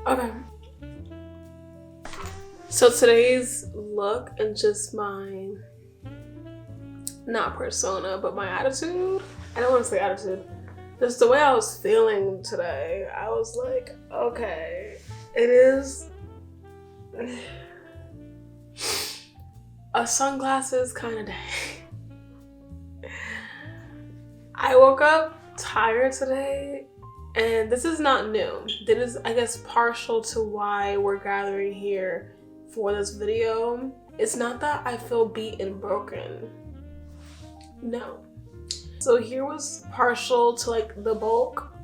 Okay. So today's look and just my, not persona, but my attitude. I don't want to say attitude. Just the way I was feeling today. I was like, okay, it is a sunglasses kind of day. I woke up tired today, and this is not new. This is, I guess, partial to why we're gathering here for this video. It's not that I feel beat and broken. No. So here was partial to like the bulk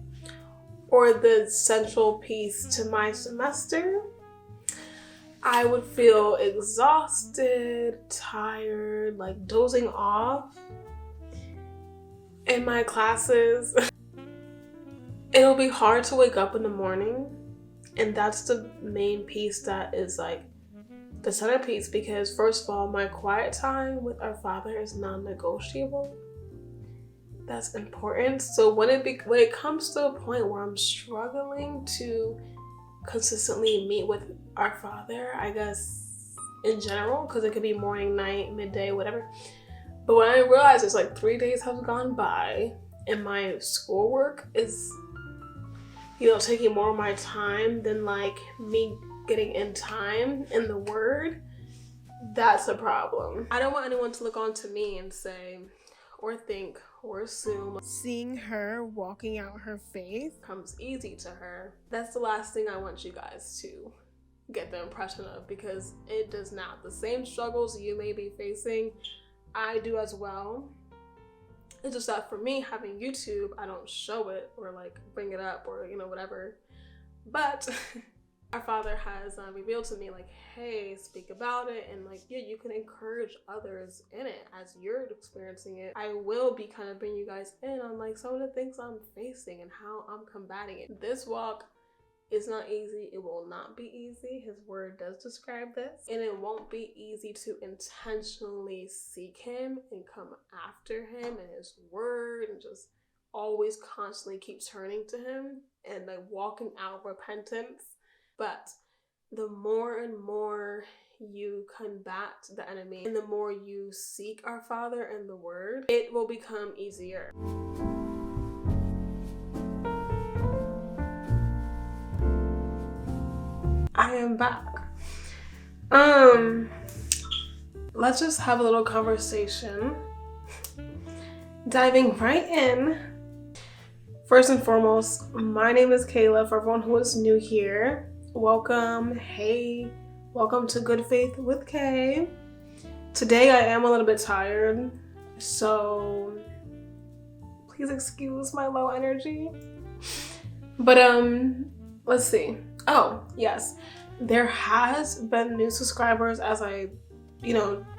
or the central piece to my semester. I would feel exhausted, tired, like dozing off in my classes. It'll be hard to wake up in the morning, and that's the main piece that is like the centerpiece, because first of all, my quiet time with our Father is non-negotiable. That's important. So when it comes to a point where I'm struggling to consistently meet with our Father, I guess in general, because it could be morning, night, midday, whatever. But when I realize it's like 3 days have gone by and my schoolwork is, taking more of my time than like me getting in time in the Word, that's a problem. I don't want anyone to look on to me and say, or think, or assume seeing her walking out her faith comes easy to her. That's the last thing I want you guys to get the impression of, because it does not. The same struggles you may be facing, I do as well. It's just that for me, having YouTube, I don't show it or like bring it up or whatever. But our Father has revealed to me, like, hey, speak about it, and like, yeah, you can encourage others in it as you're experiencing it. I will be kind of bringing you guys in on like some of the things I'm facing and how I'm combating it. This walk is not easy. It will not be easy. His Word does describe this, and it won't be easy to intentionally seek Him and come after Him and His Word and just always constantly keep turning to Him and like walking out repentance. But the more and more you combat the enemy and the more you seek our Father and the Word, it will become easier. I am back. Let's just have a little conversation. Diving right in. First and foremost, my name is Kayla. For everyone who is new here, welcome. Hey, welcome to Good Faith with Kay. Today I am a little bit tired, so please excuse my low energy. But let's see. Oh, yes. There has been new subscribers as I,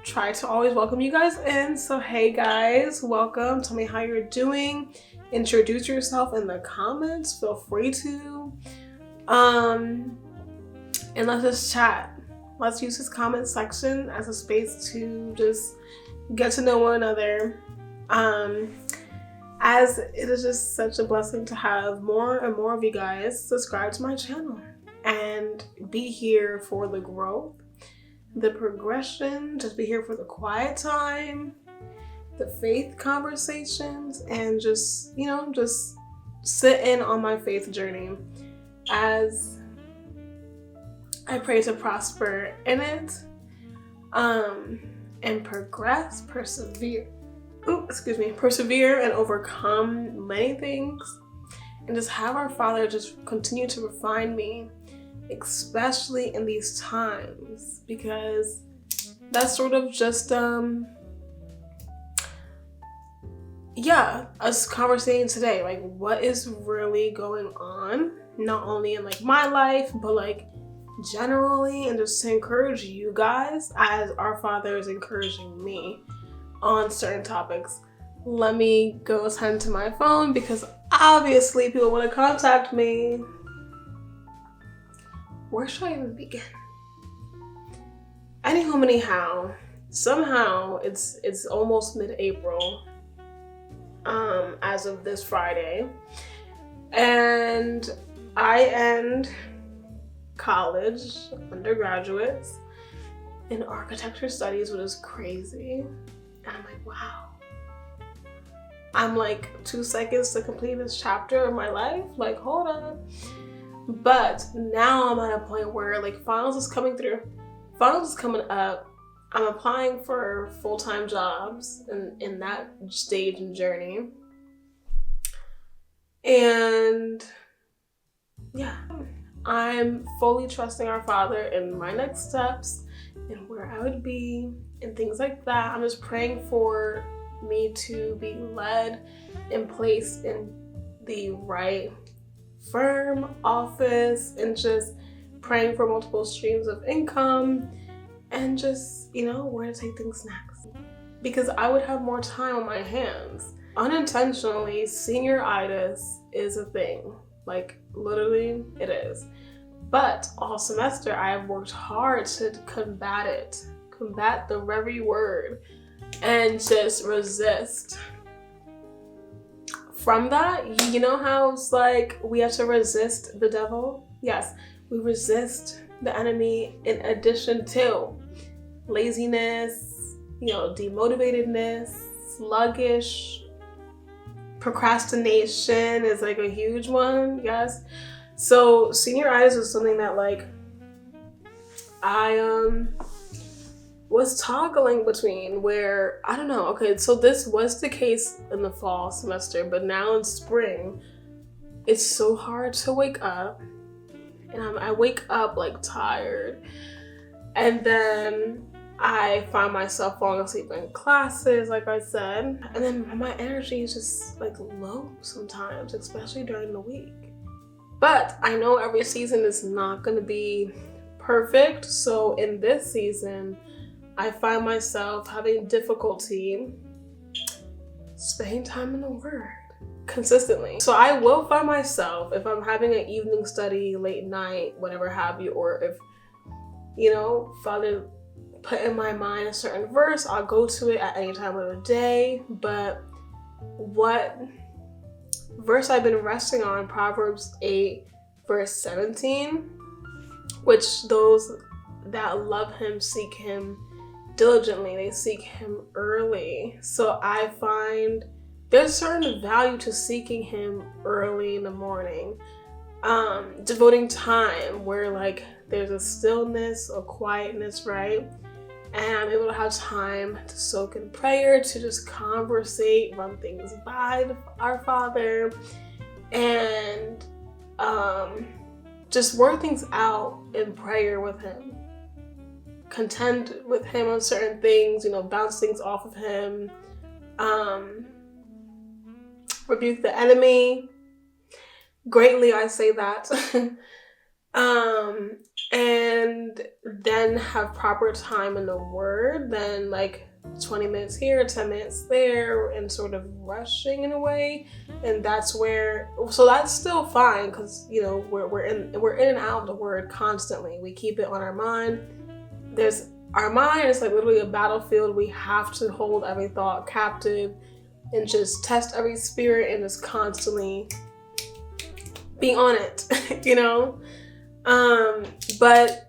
try to always welcome you guys in. So hey guys, welcome. Tell me how you're doing. Introduce yourself in the comments. Feel free to. And let's just chat. Let's use this comment section as a space to just get to know one another. As it is just such a blessing to have more and more of you guys subscribe to my channel and be here for the growth, the progression, just be here for the quiet time, the faith conversations, and just, just sit in on my faith journey as I pray to prosper in it, and persevere and overcome many things, and just have our Father just continue to refine me, especially in these times, because that's sort of just us conversating today, like what is really going on, not only in like my life, but like generally, and just to encourage you guys as our Father is encouraging me on certain topics. Let me go attend to my phone because obviously people want to contact me. Where should I even begin? Anyhow, somehow it's almost mid-April as of this Friday, and I end college, undergraduates, in architecture studies, which is crazy. And I'm like, wow. I'm like 2 seconds to complete this chapter of my life. Like, hold on. But now I'm at a point where like finals is coming up. I'm applying for full-time jobs in that stage and journey. And yeah, I'm fully trusting our Father in my next steps and where I would be and things like that. I'm just praying for me to be led and placed in the right firm, office, and just praying for multiple streams of income and just, where to take things next. Because I would have more time on my hands. Unintentionally, senioritis is a thing. Like, literally, it is. But all semester, I have worked hard to combat it. Combat the very word. And just resist. From that, you know how it's like we have to resist the devil? Yes, we resist the enemy in addition to laziness, demotivatedness, sluggish, procrastination is like a huge one, yes. So senioritis was something that like I was toggling between where, I don't know, okay, so this was the case in the fall semester, but now in spring, it's so hard to wake up, and I wake up like tired, and then I find myself falling asleep in classes, like I said, and then my energy is just like low sometimes, especially during the week. But I know every season is not going to be perfect, so in this season, I find myself having difficulty spending time in the Word consistently. So I will find myself, if I'm having an evening study, late night, whatever have you, or if, Father put in my mind a certain verse, I'll go to it at any time of the day. But what verse I've been resting on, Proverbs 8, verse 17, which those that love him seek him diligently, they seek him early. So I find there's certain value to seeking him early in the morning, devoting time where like there's a stillness, a quietness, right? And I'm able to have time to soak in prayer, to just conversate, run things by our Father, and just work things out in prayer with him. Contend with him on certain things, bounce things off of him, rebuke the enemy. Greatly, I say that. And then have proper time in the Word, then like 20 minutes here, 10 minutes there, and sort of rushing in a way. And that's where, so that's still fine, because we're in and out of the Word constantly. We keep it on our mind. Our mind is like literally a battlefield. We have to hold every thought captive and just test every spirit and just constantly be on it, But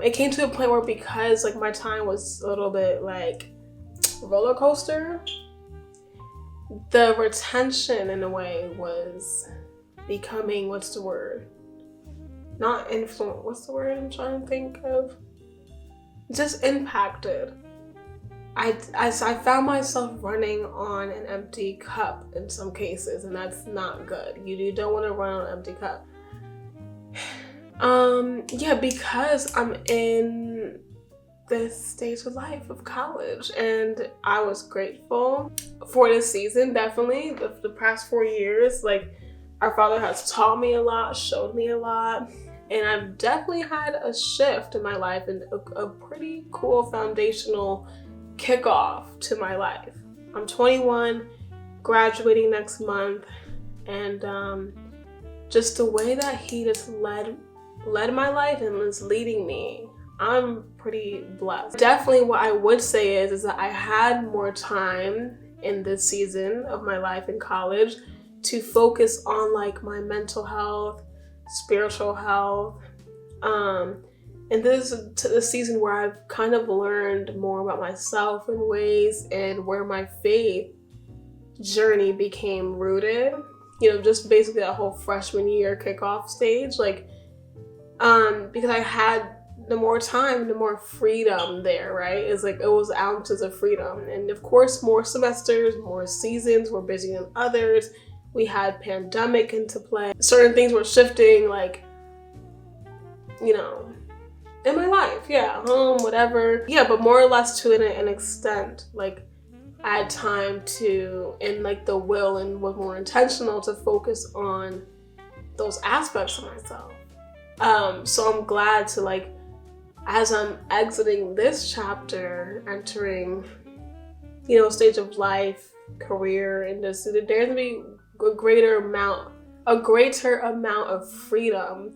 it came to a point where, because like my time was a little bit like roller coaster, the retention in a way was becoming, what's the word? Not influence, what's the word I'm trying to think of? Just impacted. I found myself running on an empty cup in some cases, and that's not good. You don't want to run on an empty cup. Because I'm in this stage of life of college, and I was grateful for this season, definitely. The past 4 years, like, our Father has taught me a lot, showed me a lot, and I've definitely had a shift in my life and a pretty cool foundational kickoff to my life. I'm 21, graduating next month, and just the way that he just led my life and is leading me, I'm pretty blessed. Definitely what I would say is that I had more time in this season of my life in college to focus on like my mental health, spiritual health, And this is the season where I've kind of learned more about myself in ways, and where my faith journey became rooted. Just basically that whole freshman year kickoff stage, because I had the more time, the more freedom there, right? It's like it was ounces of freedom. And of course, more semesters, more seasons were busier than others. We had pandemic into play. Certain things were shifting, in my life, home, whatever. But more or less to an extent, I had time to, and the will, and was more intentional to focus on those aspects of myself. So I'm glad to as I'm exiting this chapter, entering, stage of life, career, and there's gonna be a greater amount of freedom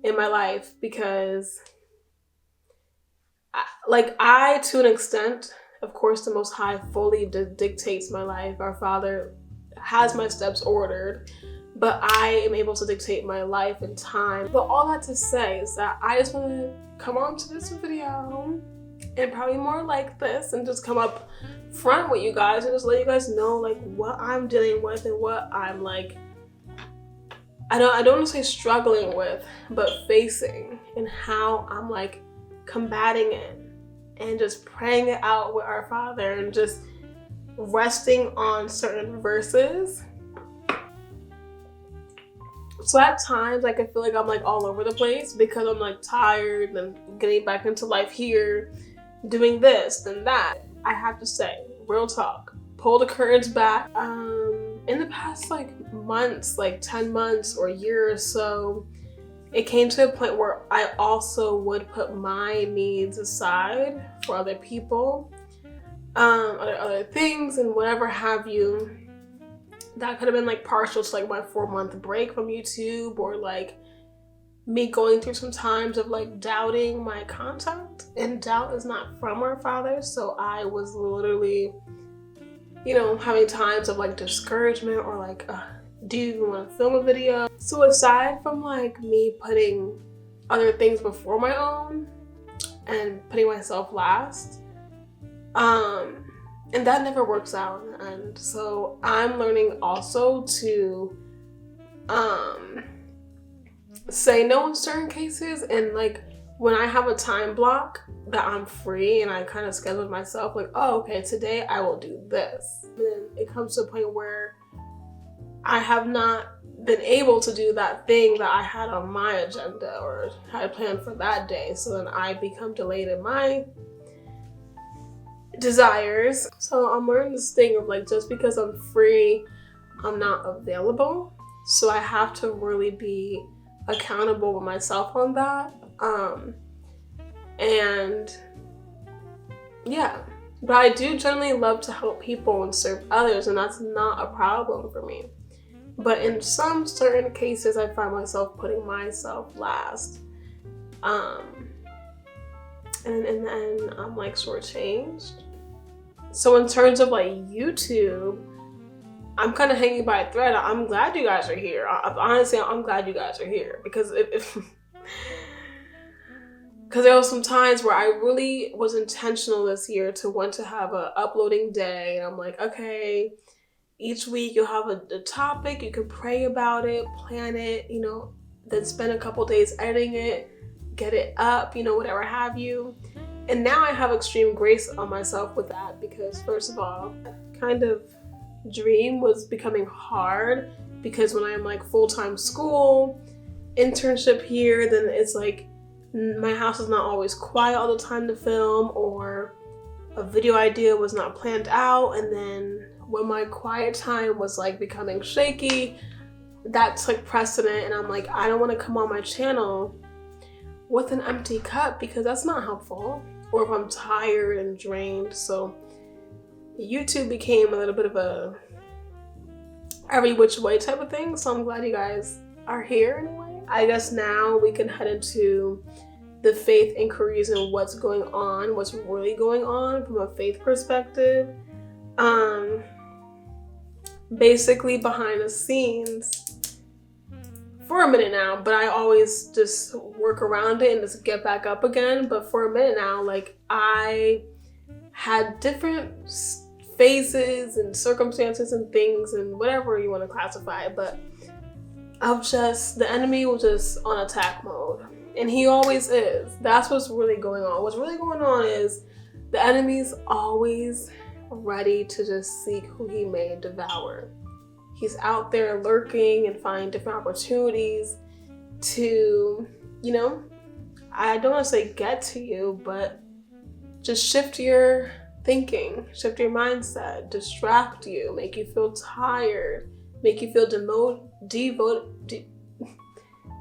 in my life, because I, to an extent, of course, the Most High fully dictates my life. Our Father has my steps ordered, but I am able to dictate my life and time. But all that to say is that I just want to come on to this video, and probably more like this, and just come up front with you guys and just let you guys know what I'm dealing with, and what I'm I don't want to say struggling with, but facing, and how I'm combating it, and just praying it out with our Father, and just resting on certain verses. So at times I can feel like I'm all over the place, because I'm tired and getting back into life here, doing this, then that. I have to say, real talk, pull the curtains back. In the past months, 10 months or a year or so, it came to a point where I also would put my needs aside for other people, other things, and whatever have you. That could have been partial to my 4-month break from YouTube, or me going through some times of doubting my content. And doubt is not from our Father, so I was literally, having times of discouragement, or do you even want to film a video? So aside from me putting other things before my own and putting myself last, and that never works out. And so I'm learning also to say no in certain cases, and when I have a time block that I'm free, and I kind of schedule myself oh, okay, today I will do this. And then it comes to a point where I have not been able to do that thing that I had on my agenda or had planned for that day. So then I become delayed in my desires. So I'm learning this thing of just because I'm free, I'm not available. So I have to really be accountable with myself on that. But I do generally love to help people and serve others, and that's not a problem for me. But in some certain cases, I find myself putting myself last. And in the end, I'm shortchanged. So in terms of YouTube, I'm kind of hanging by a thread. I'm glad you guys are here. Honestly, I'm glad you guys are here, because because there were some times where I really was intentional this year to want to have a uploading day. And I'm okay, each week you'll have a topic, you can pray about it, plan it, then spend a couple days editing it, get it up, whatever have you. And now I have extreme grace on myself with that, because first of all, kind of dream was becoming hard, because when I'm full-time school, internship here, then it's my house is not always quiet all the time to film, or a video idea was not planned out. And then when my quiet time was becoming shaky, that took precedent. And I'm I don't want to come on my channel with an empty cup, because that's not helpful, or if I'm tired and drained. So YouTube became a little bit of a every which way type of thing. So I'm glad you guys are here anyway. I guess now we can head into the faith inquiries and what's really going on from a faith perspective. Basically behind the scenes, for a minute now, but I always just work around it and just get back up again. But for a minute now, like, I had different phases and circumstances and things and whatever you want to classify it, but of just, the enemy was just on attack mode. And he always is. That's what's really going on. What's really going on is the enemy's always ready to just seek who he may devour. He's out there lurking and finding different opportunities to, I don't want to say get to you, but just shift your thinking, shift your mindset, distract you, make you feel tired, make you feel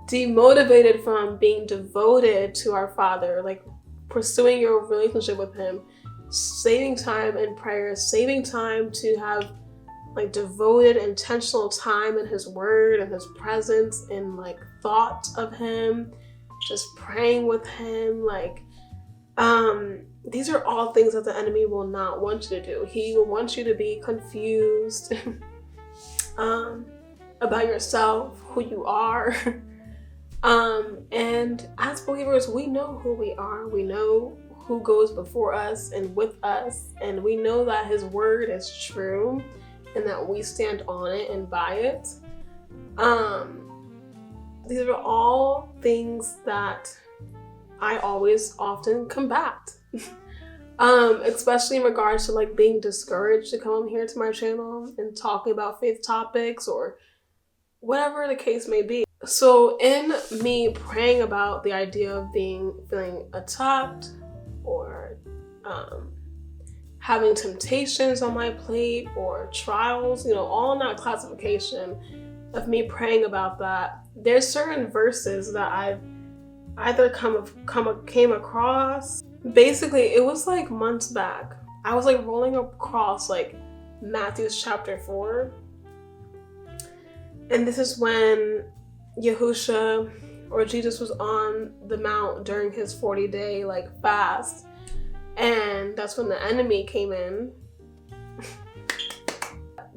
demotivated from being devoted to our Father, like pursuing your relationship with him, saving time in prayer, saving time to have like devoted, intentional time in his word and his presence and like thought of him, just praying with him. Like, these are all things that the enemy will not want you to do. He will want you to be confused about yourself, who you are. And as believers, we know who we are. We know who goes before us and with us. And we know that his word is true and that we stand on it and by it. These are all things that I always often combat. Especially in regards to like being discouraged to come here to my channel and talking about faith topics or whatever the case may be. So in me praying about the idea of feeling attacked or having temptations on my plate or trials, all in that classification of me praying about that, there's certain verses that I've either came across. Basically, it was like months back. I was like rolling across like Matthew chapter 4. And this is when Yahusha or Jesus was on the mount during his 40-day like fast. And that's when the enemy came in.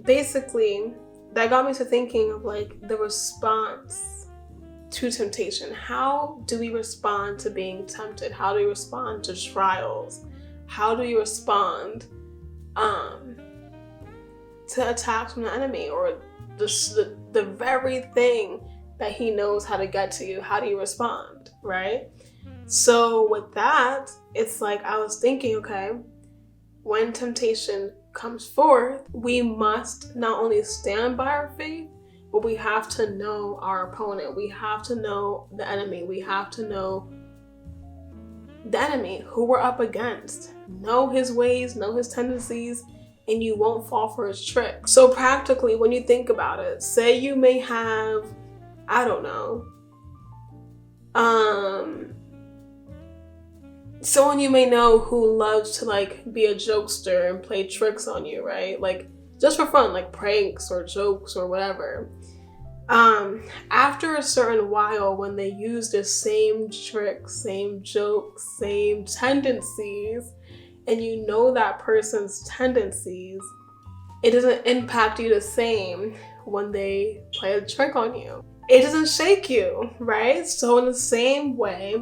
Basically, that got me to thinking of like the response to temptation. How do we respond to being tempted? How do we respond to trials? How do you respond to attacks from the enemy or the very thing that he knows how to get to you? How do you respond, right? So with that, it's like I was thinking, okay, when temptation comes forth, we must not only stand by our faith, but we have to know our opponent. We have to know the enemy. We have to know the enemy, who we're up against. Know his ways, know his tendencies, and you won't fall for his tricks. So practically, when you think about it, say you may have, I don't know, someone you may know who loves to like be a jokester and play tricks on you, right? Like just for fun, like pranks or jokes or whatever. After a certain while, when they use the same tricks, same jokes, same tendencies, and you know that person's tendencies, it doesn't impact you the same when they play a trick on you. It doesn't shake you, right? So in the same way,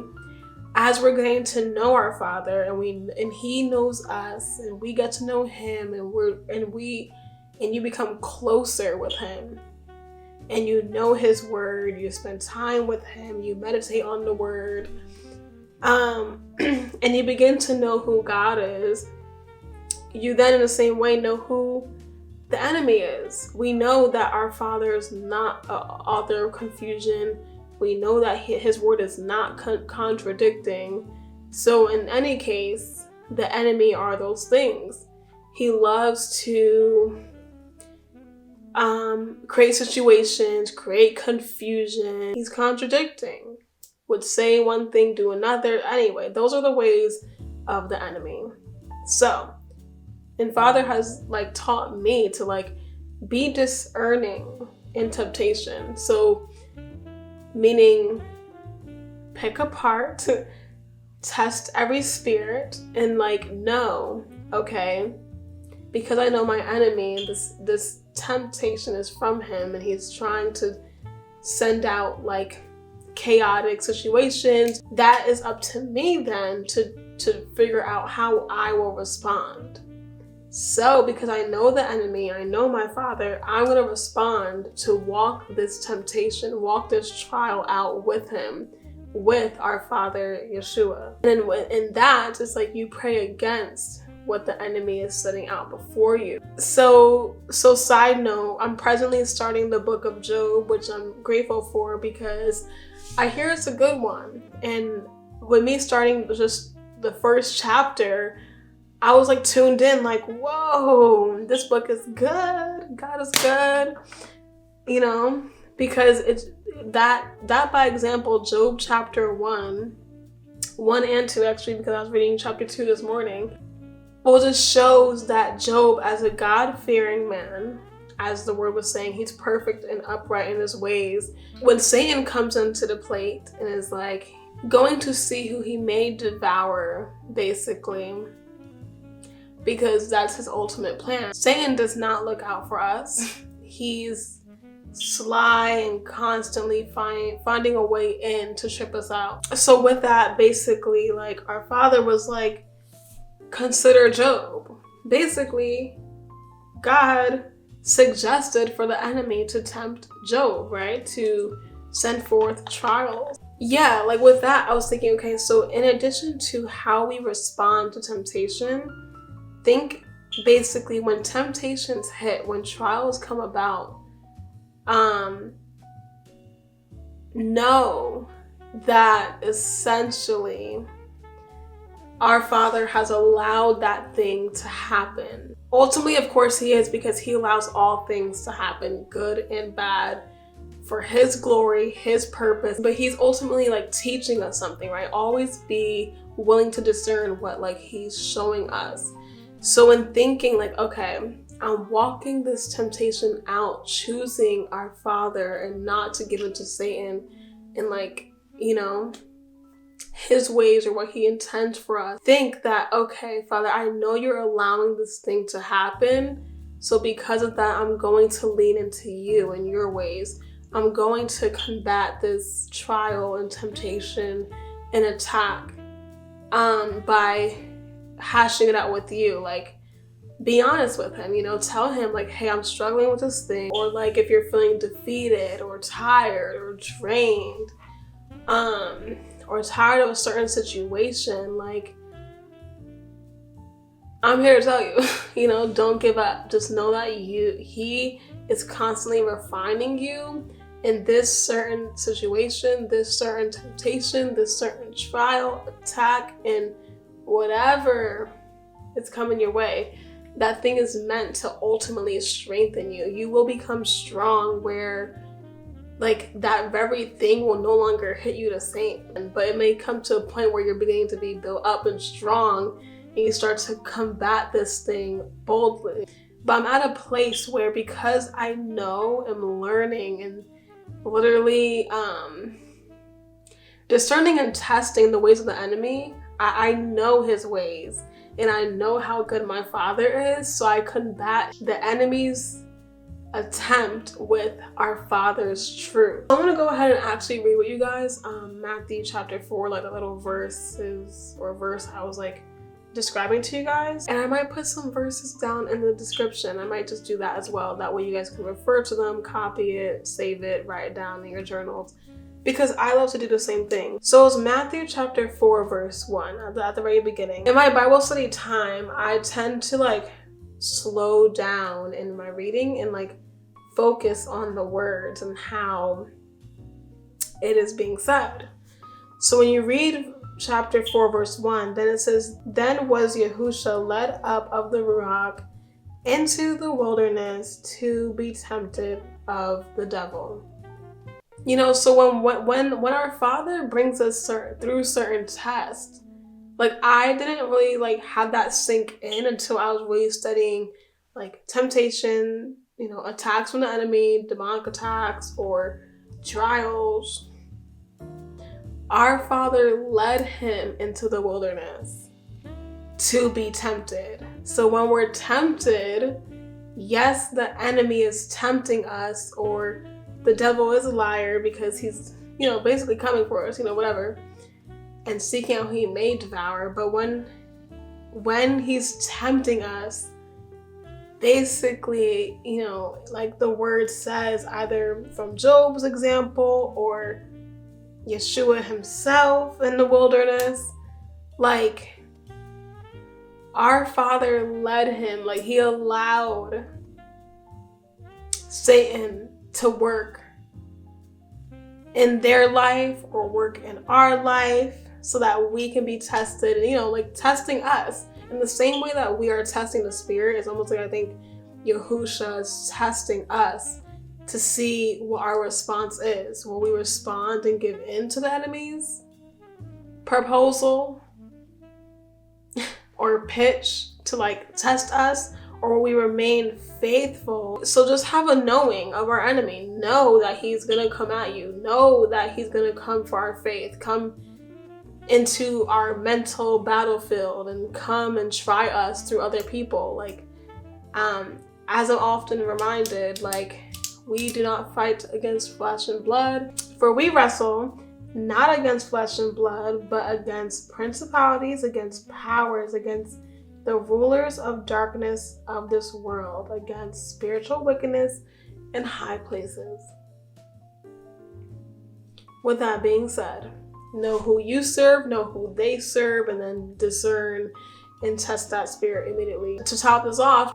as we're getting to know our Father and he knows us and we get to know him and you become closer with him and you know his word, you spend time with him, you meditate on the word, and you begin to know who God is, you then in the same way know who the enemy is. We know that our Father is not an author of confusion. We know that his word is not contradicting. So in any case, the enemy are those things. He loves to create situations, create confusion. He's contradicting. Would say one thing, do another. Anyway, those are the ways of the enemy. So, and Father has like taught me to like be discerning in temptation. So, meaning pick apart, test every spirit, and like know, okay, because I know my enemy, this temptation is from him, and he's trying to send out like chaotic situations. That is up to me then to figure out how I will respond. So because I know the enemy, I know my Father, I'm going to respond to walk this temptation, walk this trial out with him, with our Father Yeshua. And in that, it's like you pray against what the enemy is setting out before you. So side note, I'm presently starting the book of Job, which I'm grateful for because I hear it's a good one. And with me starting just the first chapter, I was like tuned in, like, whoa, this book is good. God is good, you know, because it's that by example, Job chapter 1 and 2, actually, because I was reading chapter 2 this morning, well, just shows that Job, as a God-fearing man, as the word was saying, he's perfect and upright in his ways. When Satan comes into the plate and is like going to see who he may devour, basically, because that's his ultimate plan. Satan does not look out for us. He's sly and constantly finding a way in to trip us out. So with that, basically, like, our Father was like, consider Job. Basically, God suggested for the enemy to tempt Job, right? To send forth trials. Yeah, like with that, I was thinking, okay, so in addition to how we respond to temptation, think basically when temptations hit, when trials come about, know that essentially our Father has allowed that thing to happen. Ultimately, of course, he is, because he allows all things to happen, good and bad, for his glory, his purpose. But he's ultimately like teaching us something, right? Always be willing to discern what like he's showing us. So in thinking like, okay, I'm walking this temptation out, choosing our Father and not to give into Satan and like, you know, his ways or what he intends for us. Think that, okay, Father, I know you're allowing this thing to happen. So because of that, I'm going to lean into you and your ways. I'm going to combat this trial and temptation and attack by hashing it out with you. Like, be honest with him, you know, tell him like, hey, I'm struggling with this thing. Or like if you're feeling defeated or tired or drained, or tired of a certain situation, like, I'm here to tell you, you know, don't give up. Just know that he is constantly refining you in this certain situation, this certain temptation, this certain trial, attack, and whatever is coming your way. That thing is meant to ultimately strengthen you. You will become strong where like that very thing will no longer hit you the same. But it may come to a point where you're beginning to be built up and strong and you start to combat this thing boldly. But I'm at a place where, because I know I'm learning and literally discerning and testing the ways of the enemy, I know his ways and I know how good my Father is, so I combat the enemy's attempt with our Father's truth. I'm gonna go ahead and actually read with you guys Matthew chapter 4, like the little verse I was like describing to you guys, and I might put some verses down in the description. I might just do that as well, that way you guys can refer to them, copy it, save it, write it down in your journals, because I love to do the same thing. So it's Matthew chapter 4 verse 1 at the very beginning. In my Bible study time, I tend to like slow down in my reading and like focus on the words and how it is being said. So when you read chapter 4 verse 1, then it says, then was Yahusha led up of the Ruach into the wilderness to be tempted of the devil. You know, so when our Father brings us through certain tests, like I didn't really like have that sink in until I was really studying like temptation, you know, attacks from the enemy, demonic attacks or trials. Our Father led him into the wilderness to be tempted. So when we're tempted, yes, the enemy is tempting us or the devil is a liar because he's, basically coming for us, whatever, and seeking out who he may devour. But when he's tempting us, basically, like the word says, either from Job's example or Yeshua himself in the wilderness, like our Father led him, like he allowed Satan to work in their life or work in our life so that we can be tested, and like testing us in the same way that we are testing the spirit. It's almost like I think Yahusha is testing us to see what our response is. Will we respond and give in to the enemy's proposal or pitch to like test us, or will we remain faithful? So just have a knowing of our enemy. Know that he's gonna come at you. Know that he's gonna come for our faith, come into our mental battlefield, and come and try us through other people. Like, as I'm often reminded, like, we do not fight against flesh and blood, for we wrestle not against flesh and blood, but against principalities, against powers, against the rulers of darkness of this world, against spiritual wickedness in high places. With that being said, know who you serve, know who they serve, and then discern and test that spirit immediately. To top this off,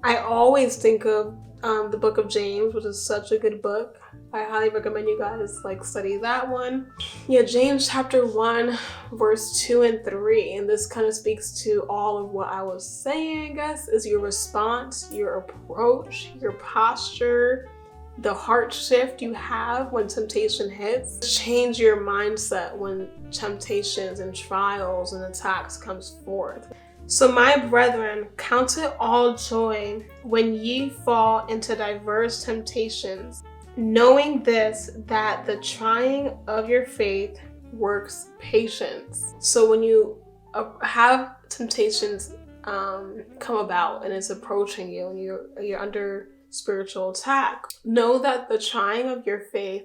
I always think of the book of James, which is such a good book. I highly recommend you guys study that one. Yeah, James chapter 1, verse 2 and 3. And this kind of speaks to all of what I was saying, I guess, is your response, your approach, your posture, the heart shift you have when temptation hits. Change your mindset when temptations and trials and attacks comes forth. So my brethren, count it all joy when ye fall into diverse temptations, knowing this, that the trying of your faith works patience. So when you have temptations come about and it's approaching you and you're under spiritual attack, know that the trying of your faith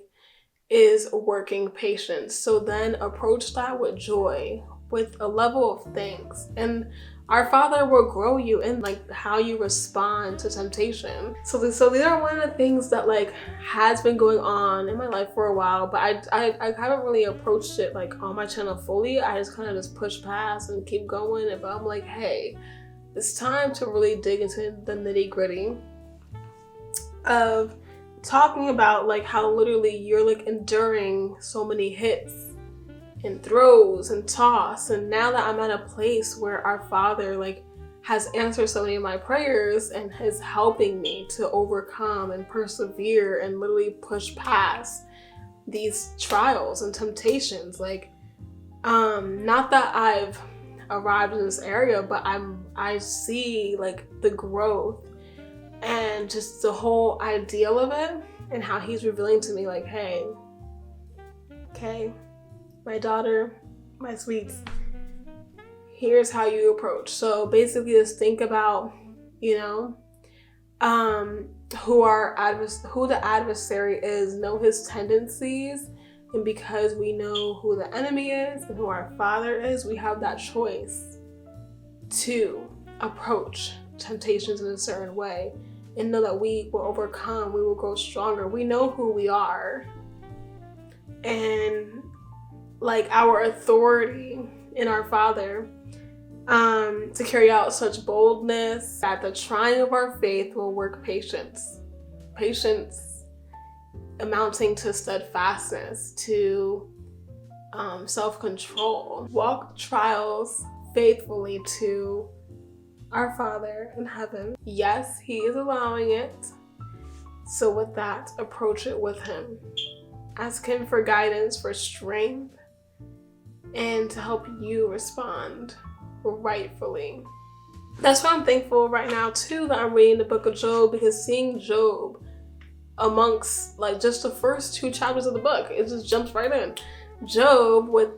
is working patience. So then approach that with joy, with a level of thanks, and our Father will grow you in how you respond to temptation. So these are one of the things that has been going on in my life for a while, but I haven't really approached it on my channel fully. I just kind of push past and keep going. But I'm like, hey, it's time to really dig into the nitty gritty of talking about how literally you're enduring so many hits and throws and toss. And now that I'm at a place where our Father has answered so many of my prayers and is helping me to overcome and persevere and literally push past these trials and temptations, not that I've arrived in this area, but I see the growth and just the whole ideal of it, and how he's revealing to me hey, okay, my daughter, my sweets, here's how you approach. So basically just think about, who the adversary is, know his tendencies, and because we know who the enemy is and who our Father is, we have that choice to approach temptations in a certain way and know that we will overcome, we will grow stronger. We know who we are, and our authority in our Father, to carry out such boldness, that the trying of our faith will work patience amounting to steadfastness, to self-control. Walk trials faithfully to our Father in heaven. Yes, he is allowing it, so with that, approach it with him. Ask him for guidance, for strength, and to help you respond rightfully. That's why I'm thankful right now too that I'm reading the book of Job, because seeing Job amongst just the first 2 chapters of the book, it just jumps right in. Job with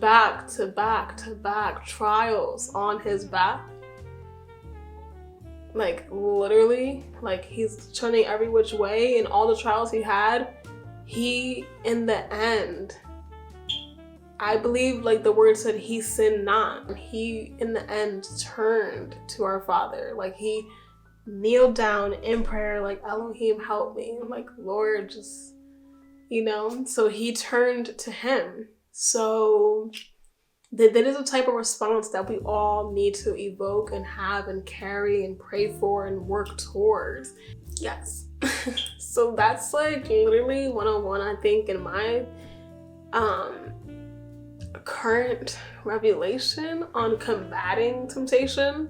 back to back to back trials on his back. like literally, like he's turning every which way, and all the trials he had, he in the end, I believe like the word said, he sinned not. He in the end turned to our Father. Like he kneeled down in prayer, like, Elohim, help me. I'm like, Lord, just, so he turned to him. So that is a type of response that we all need to evoke and have and carry and pray for and work towards. Yes. So that's like literally 101, I think, in my current revelation on combating temptation.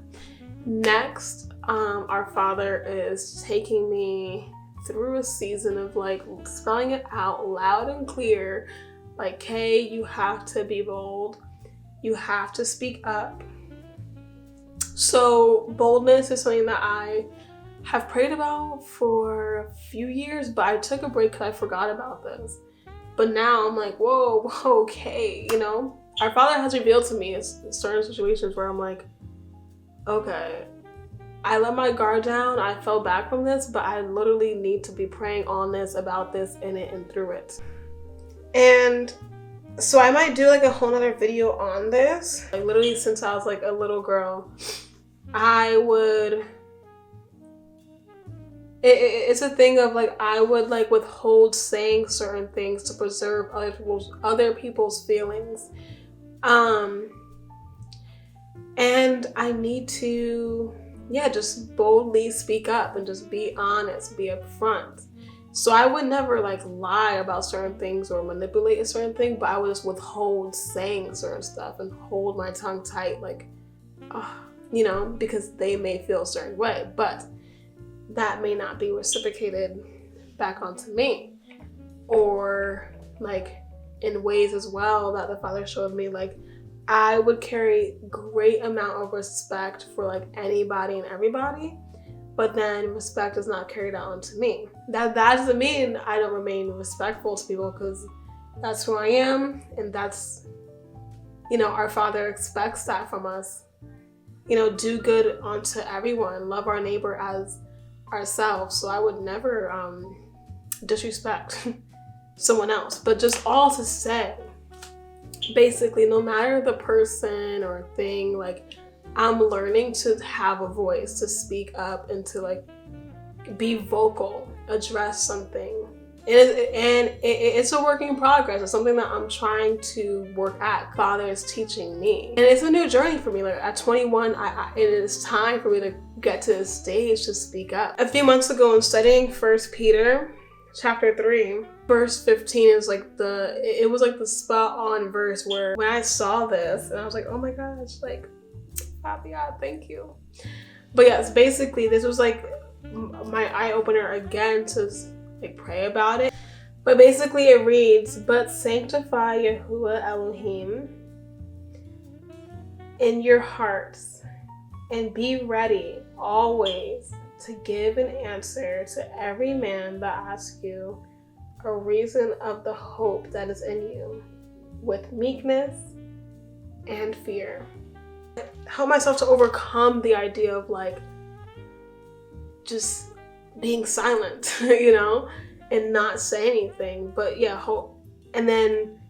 Next, our Father is taking me through a season of like spelling it out loud and clear, like, hey, you have to be bold. You have to speak up. So boldness is something that I have prayed about for a few years, but I took a break because I forgot about this. But now I'm like, whoa, okay, Our Father has revealed to me in certain situations where I'm like, okay, I let my guard down, I fell back from this, but I literally need to be praying on this, about this, in it, and through it. And so I might do like a whole nother video on this. Like literally since I was like a little girl, it's a thing of like, I would like withhold saying certain things to preserve other people's feelings. And I need to, just boldly speak up and just be honest, be upfront. So I would never like lie about certain things or manipulate a certain thing, but I would just withhold saying certain stuff and hold my tongue tight, like, because they may feel a certain way, but that may not be reciprocated back onto me. Or like in ways as well that the Father showed me, like I would carry great amount of respect for like anybody and everybody, but then respect is not carried out onto me. That doesn't mean I don't remain respectful to people, because that's who I am, and that's, our Father expects that from us. Do good unto everyone, love our neighbor as ourselves. So I would never disrespect someone else. But just all to say, basically, no matter the person or thing, like I'm learning to have a voice, to speak up, and to like be vocal, address something. And it's a work in progress. It's something that I'm trying to work at. Father is teaching me. And it's a new journey for me. Like at 21, it is time for me to get to this stage to speak up. A few months ago in studying 1 Peter chapter 3, verse 15 is like it was like the spot on verse where when I saw this and I was like, oh my gosh, like, Father God, thank you. But yes, basically this was like my eye opener again to like pray about it. But basically it reads, but sanctify Yahuwah Elohim in your hearts, and be ready always to give an answer to every man that asks you a reason of the hope that is in you, with meekness and fear. Help myself to overcome the idea of like just being silent, and not say anything. But hope, and then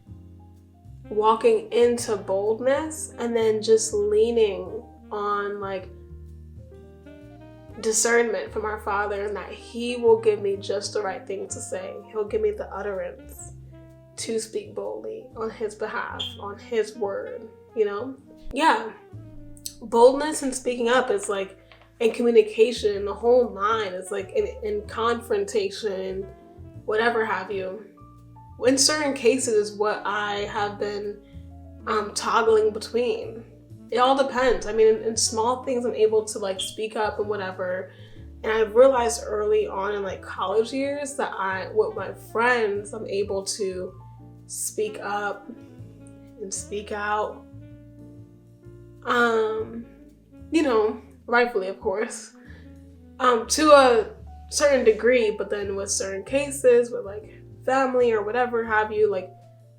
walking into boldness, and then just leaning on like discernment from our Father, and that He will give me just the right thing to say. He'll give me the utterance to speak boldly on His behalf, on His word, boldness and speaking up is like in communication, the whole nine. It's like in confrontation, whatever have you. In certain cases is what I have been toggling between. It all depends. I mean, in small things I'm able to like speak up and whatever. And I realized early on in like college years that with my friends, I'm able to speak up and speak out. Rightfully, of course, to a certain degree, but then with certain cases, with like family or whatever have you, like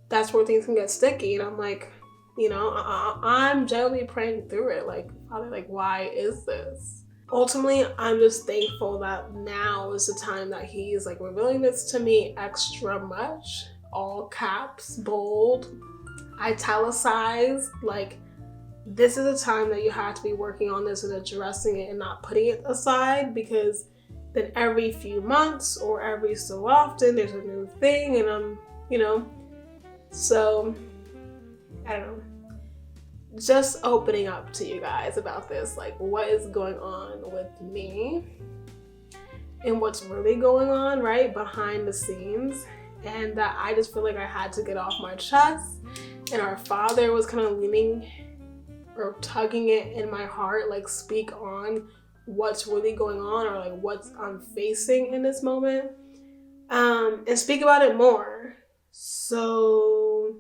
that's where things can get sticky. And I'm like, I'm generally praying through it, like, Father, like, why is this? ultimately, I'm just thankful that now is the time that he's like revealing this to me extra much. All caps, bold, italicized. Like, this is a time that you have to be working on this and addressing it and not putting it aside, because then every few months or every so often there's a new thing, and so I don't know. Just opening up to you guys about this, like what is going on with me and what's really going on right behind the scenes, and that I just feel like I had to get off my chest, and our Father was kind of leaning or tugging it in my heart, like speak on what's really going on, or like what I'm facing in this moment, and speak about it more. So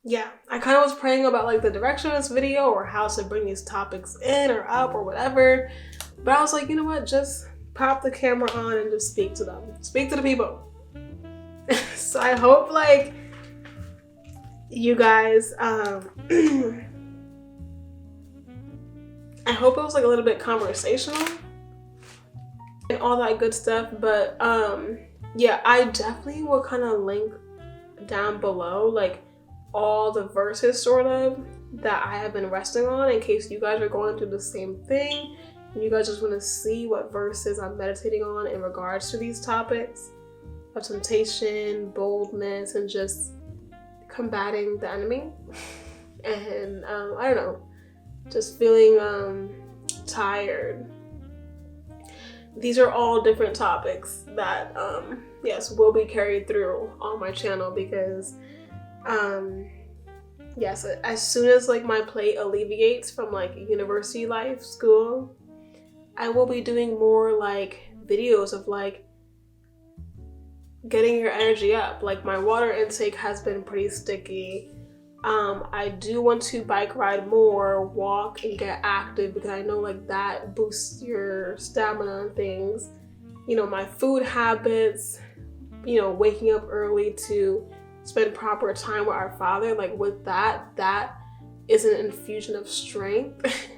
yeah, I kind of was praying about like the direction of this video or how to bring these topics in or up or whatever, but I was like, you know what, just pop the camera on and just speak to them, speak to the people. So I hope like you guys I hope it was like a little bit conversational and all that good stuff, but yeah, I definitely will kind of link down below like all the verses sort of that I have been resting on, in case you guys are going through the same thing and you guys just want to see what verses I'm meditating on in regards to these topics of temptation, boldness, and just combating the enemy. And I don't know, just feeling tired. These are all different topics that yes, will be carried through on my channel, because yes, as soon as like my plate alleviates from like university life, school, I will be doing more like videos of like getting your energy up. Like my water intake has been pretty sticky. I do want to bike ride more, walk and get active, because I know like that boosts your stamina and things. My food habits, waking up early to spend proper time with our Father, like with that is an infusion of strength.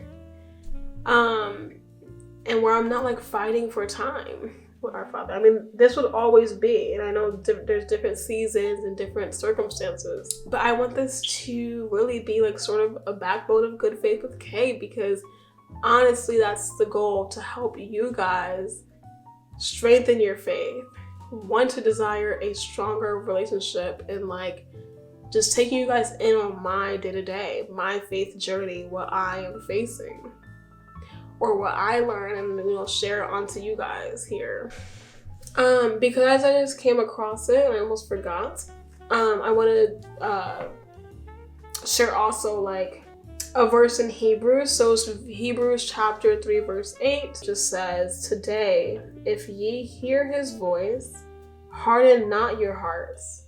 And where I'm not like fighting for time with our Father. I mean, this would always be, and I know there's different seasons and different circumstances, but I want this to really be like sort of a backbone of good faith with Kay, because honestly, that's the goal, to help you guys strengthen your faith, want to desire a stronger relationship, and like just taking you guys in on my day-to-day, my faith journey, what I am facing or what I learn, and share it onto you guys here. Because I just came across it and I almost forgot. I want to share also like a verse in Hebrews. So it's Hebrews chapter 3 verse 8 just says, "Today, if ye hear his voice, harden not your hearts,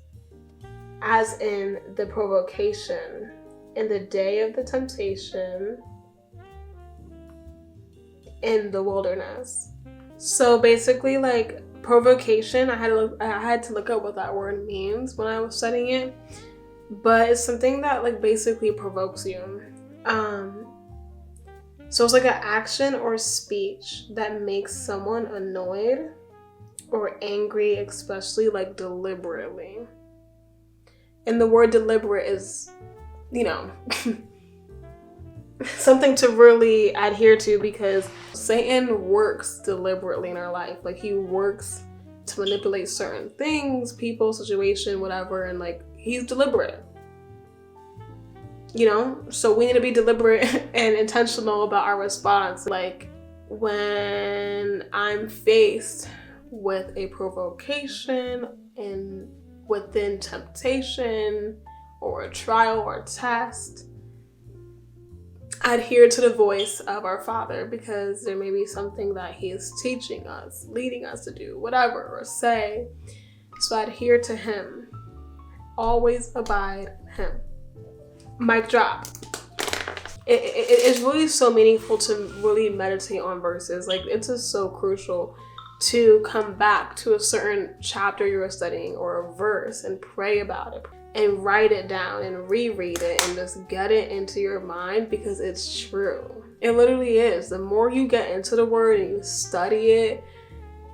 as in the provocation, in the day of the temptation in the wilderness." So basically, like provocation, I had to look up what that word means when I was studying it, but it's something that like basically provokes you. So it's like an action or speech that makes someone annoyed or angry, especially like deliberately. And the word deliberate is, something to really adhere to, because Satan works deliberately in our life. Like he works to manipulate certain things, people, situation, whatever, and like he's deliberate. So we need to be deliberate and intentional about our response. Like when I'm faced with a provocation and within temptation or a trial or a test, adhere to the voice of our Father, because there may be something that he is teaching us, leading us to do, whatever, or say. So adhere to him. Always abide in him. Mic drop. It is really so meaningful to really meditate on verses. Like it's just so crucial to come back to a certain chapter you're studying or a verse and pray about it and write it down and reread it and just get it into your mind, because it's true. It literally is. The more you get into the word and you study it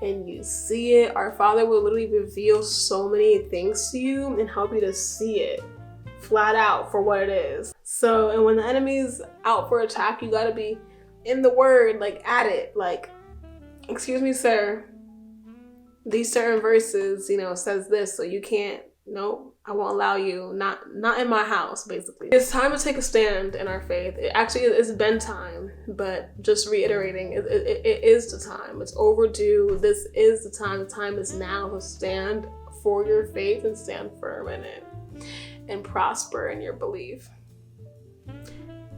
and you see it, our Father will literally reveal so many things to you and help you to see it flat out for what it is. So, and when the enemy's out for attack, you gotta be in the word, like at it, like, excuse me, sir, these certain verses, says this, so you can't, nope, I won't allow you, not in my house, basically. It's time to take a stand in our faith. It's been time, but just reiterating, it is the time. It's overdue. This is the time. The time is now to stand for your faith and stand firm in it and prosper in your belief,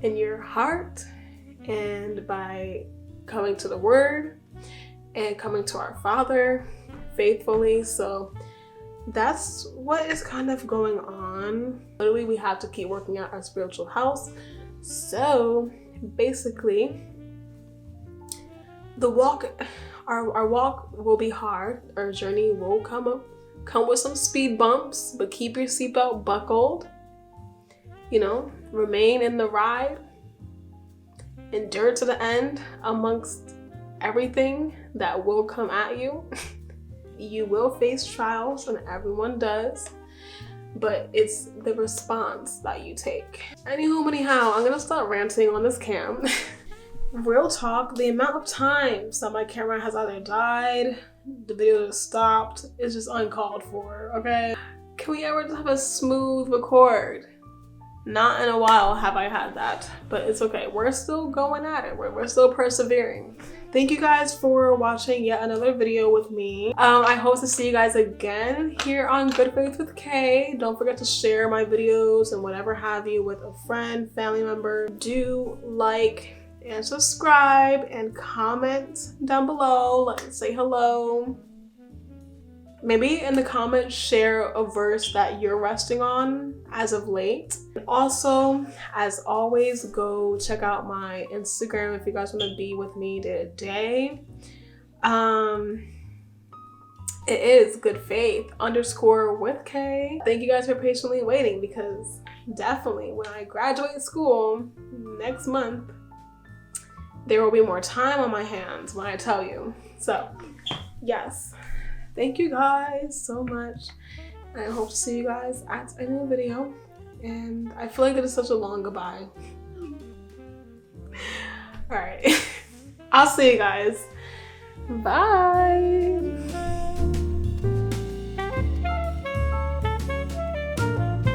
in your heart, and by coming to the word and coming to our Father faithfully. So that's what is kind of going on. Literally, we have to keep working out our spiritual house. So basically, the walk, our walk will be hard. Our journey will come with some speed bumps, but keep your seatbelt buckled. Remain in the ride. Endure to the end amongst everything that will come at you. You will face trials, and everyone does, but it's the response that you take. Anyhow, I'm gonna start ranting on this cam. Real talk, the amount of times that my camera has either died, the video has stopped, is just uncalled for, okay? Can we ever just have a smooth record? Not in a while have I had that, but it's okay. We're still going at it. We're still persevering. Thank you guys for watching yet another video with me. I hope to see you guys again here on Good Faith with Kay. Don't forget to share my videos and whatever have you with a friend, family member. Do like and subscribe and comment down below. Let's say hello. Maybe in the comments, share a verse that you're resting on as of late. Also, as always, go check out my Instagram if you guys want to be with me day to day. It is goodfaith_with K. Thank you guys for patiently waiting, because definitely when I graduate school next month, there will be more time on my hands when I tell you. So, yes. Thank you guys so much. I hope to see you guys at a new video. And I feel like it is such a long goodbye. Alright. I'll see you guys. Bye.